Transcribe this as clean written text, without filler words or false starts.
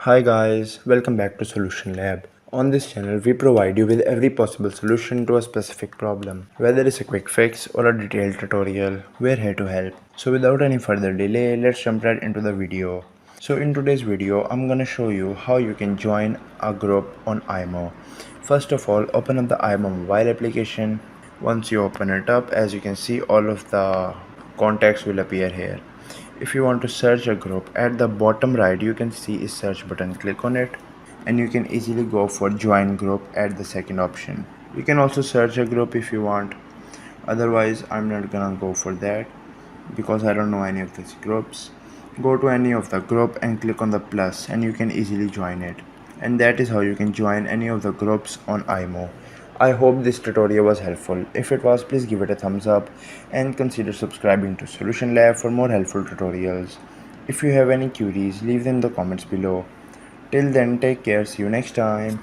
Hi guys, welcome back to Solution Lab. On this channel, we provide you with every possible solution to a specific problem. Whether it's a quick fix or a detailed tutorial, we're here to help. So without any further delay, let's jump right into the video. So in today's video, I'm gonna show you how you can join a group on IMO. First of all, open up the IMO mobile application. Once you open it up, as you can see, all of the contacts will appear here. If you want to search a group, at the bottom right you can see a search button. Click on it and you can easily go for join group at the second option. You can also search a group if you want, otherwise I'm not gonna go for that because I don't know any of these groups. Go to any of the group and click on the plus and you can easily join it. And that is how you can join any of the groups on IMO. I hope this tutorial was helpful. If it was, please give it a thumbs up and consider subscribing to Solution Lab for more helpful tutorials. If you have any queries, leave them in the comments below. Till then, take care. See you next time.